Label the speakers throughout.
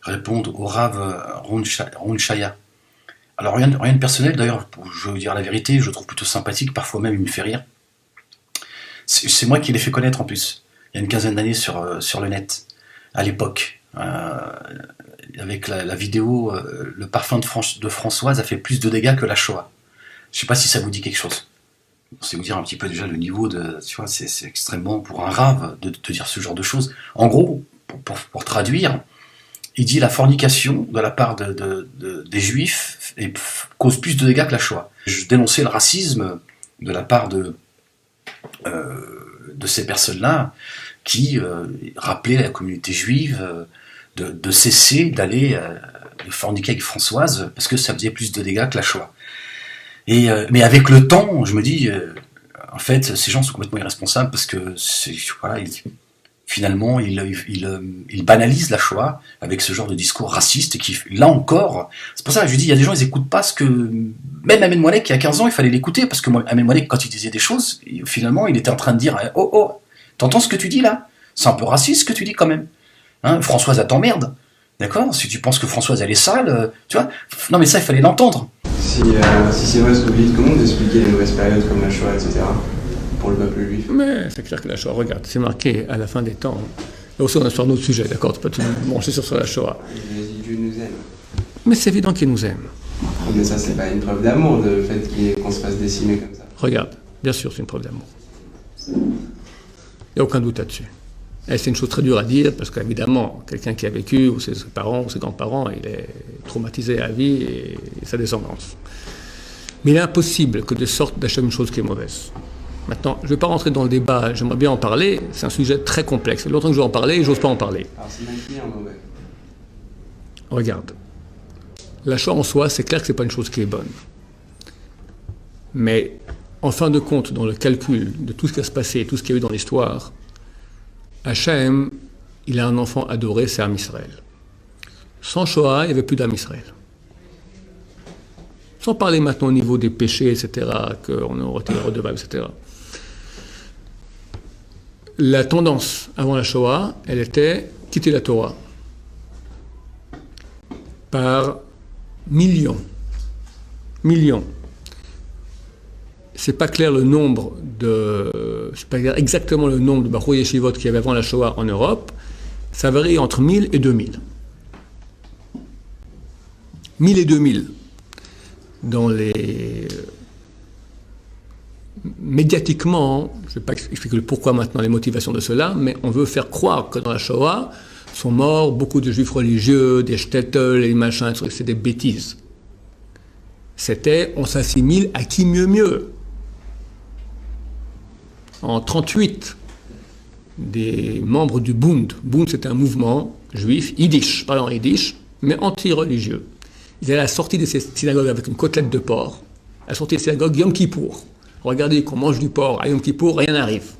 Speaker 1: répondre au Rav Ron Chaya. Alors rien de personnel, d'ailleurs, je veux dire la vérité, je le trouve plutôt sympathique, parfois même il me fait rire. C'est moi qui l'ai fait connaître en plus, il y a une quinzaine d'années sur le net, à l'époque. Avec la vidéo, le parfum de Françoise a fait plus de dégâts que la Shoah. Je sais pas si ça vous dit quelque chose. C'est vous dire un petit peu déjà le niveau de... Tu vois, c'est extrêmement pour un rave de dire ce genre de choses. En gros, pour traduire, il dit la fornication de la part des juifs cause plus de dégâts que la Shoah. Je dénonçais le racisme de la part de ces personnes-là qui rappelaient à la communauté juive de cesser d'aller de forniquer avec Françoise parce que ça faisait plus de dégâts que la Shoah. Mais avec le temps, je me dis, en fait, ces gens sont complètement irresponsables parce que voilà, finalement, ils banalisent la Shoah avec ce genre de discours raciste qui, là encore, c'est pour ça que je dis, il y a des gens, ils n'écoutent pas ce que... Même Ahmed Moualek, il y a 15 ans, il fallait l'écouter parce que Ahmed Moualek, quand il disait des choses, finalement, il était en train de dire, oh, t'entends ce que tu dis là? C'est un peu raciste ce que tu dis quand même. Hein, Françoise, elle t'emmerde. D'accord? Si tu penses que Françoise, elle est sale, tu vois? Non, mais ça, il fallait l'entendre.
Speaker 2: Si c'est vrai ce que vous dites, comment d'expliquer les mauvaises périodes comme la Shoah, etc., pour le peuple juif?
Speaker 3: Mais c'est clair que la Shoah, regarde, c'est marqué à la fin des temps. Là aussi, on est sur un autre sujet, d'accord? Tu peux te brancher sur la Shoah.
Speaker 2: Dieu nous aime.
Speaker 3: Mais c'est évident qu'il nous aime.
Speaker 2: Mais ça, c'est pas une preuve d'amour, le fait qu'on se fasse décimer comme ça.
Speaker 3: Regarde, bien sûr, c'est une preuve d'amour. Il n'y a aucun doute là-dessus. Et c'est une chose très dure à dire, parce qu'évidemment, quelqu'un qui a vécu, ou ses parents, ou ses grands-parents, il est traumatisé à vie et sa descendance. Mais il est impossible que de sorte d'acheter une chose qui est mauvaise. Maintenant, je ne vais pas rentrer dans le débat, j'aimerais bien en parler, c'est un sujet très complexe. Il y a longtemps que je veux en parler et je n'ose pas en parler.
Speaker 2: Alors c'est bien mauvais.
Speaker 3: Regarde, la Shoah en soi, c'est clair que ce n'est pas une chose qui est bonne. Mais en fin de compte, dans le calcul de tout ce qui va se passer, tout ce qu'il y a eu dans l'histoire, Hachem, il a un enfant adoré, c'est Am Israël. Sans Shoah, il n'y avait plus d'Am Israël. Sans parler maintenant au niveau des péchés, etc., qu'on aurait été redevable, etc. La tendance avant la Shoah, elle était quitter la Torah par millions. C'est pas clair le nombre c'est pas clair exactement le nombre de Bachur Yeshivot qu'il y avait avant la Shoah en Europe. Ça varie entre 1000 et 2000. 1000 et 2000 dans les... Médiatiquement, je ne vais pas expliquer le pourquoi maintenant, les motivations de cela, mais on veut faire croire que dans la Shoah sont morts beaucoup de juifs religieux, des shtetl, les machins, c'est des bêtises. C'était, on s'assimile à qui mieux. En 1938, des membres du Bund, c'était un mouvement juif, yiddish, parlant yiddish, mais anti-religieux. Ils allaient à la sortie de ces synagogues avec une côtelette de porc, à la sortie des synagogues Yom Kippour. Regardez qu'on mange du porc à Yom Kippour, rien n'arrive.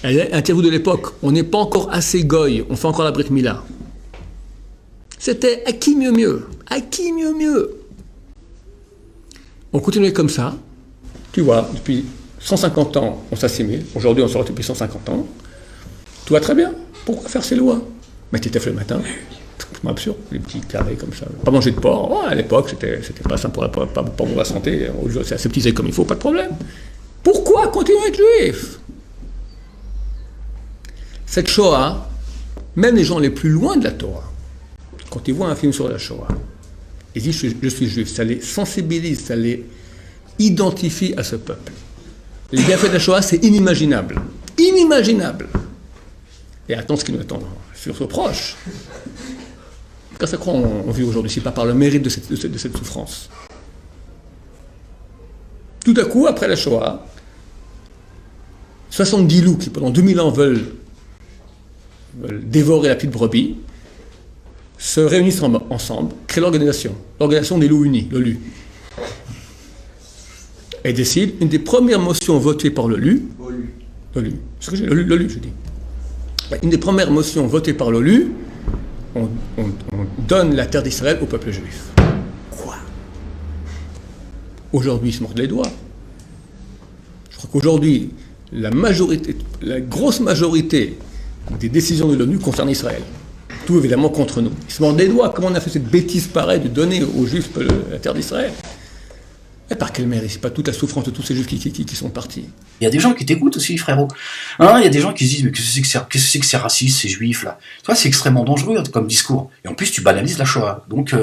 Speaker 3: Interview de l'époque, on n'est pas encore assez goy, on fait encore la Brit Mila. C'était à qui mieux. On continuait comme ça, tu vois, depuis 150 ans, on s'assimile. Aujourd'hui, on sort depuis 150 ans. Tout va très bien. Pourquoi faire ces lois? Mettez tes le matin. C'est absurde, les petits carrés comme ça. Pas manger de porc. Oh, à l'époque, c'était pas simple pour la santé. C'est aseptisé comme il faut, pas de problème. Pourquoi continuer à être juif? Cette Shoah, même les gens les plus loin de la Torah, quand ils voient un film sur la Shoah, ils disent je suis juif. Ça les sensibilise, ça les identifie à ce peuple. Les bienfaits de la Shoah, c'est inimaginable. Et attends ce qui nous attend sur ce proche. Car ça croit on vit aujourd'hui, c'est pas par le mérite de cette souffrance. Tout à coup, après la Shoah, 70 loups qui pendant 2000 ans veulent dévorer la petite brebis, se réunissent ensemble, créent l'organisation des loups unis, l'OLU. Et décide, une des premières motions votées par l'OLU, ce que j'ai, l'OLU, je dis. Une des premières motions votées par l'OLU, on donne la terre d'Israël au peuple juif. Quoi? Aujourd'hui, ils se mordent les doigts. Je crois qu'aujourd'hui, la grosse majorité des décisions de l'ONU concernent Israël. tout évidemment contre nous. Ils se mordent les doigts. Comment on a fait cette bêtise pareille de donner aux Juifs la terre d'Israël? Et par quel mérite? C'est pas toute la souffrance de tous ces Juifs qui sont partis.
Speaker 1: Il y a des gens qui t'écoutent aussi, frérot. Hein, il y a des gens qui se disent, mais qu'est-ce que c'est que ces racistes, ces juifs, là? Tu vois, c'est extrêmement dangereux comme discours. Et en plus, tu banalises la Shoah. Donc,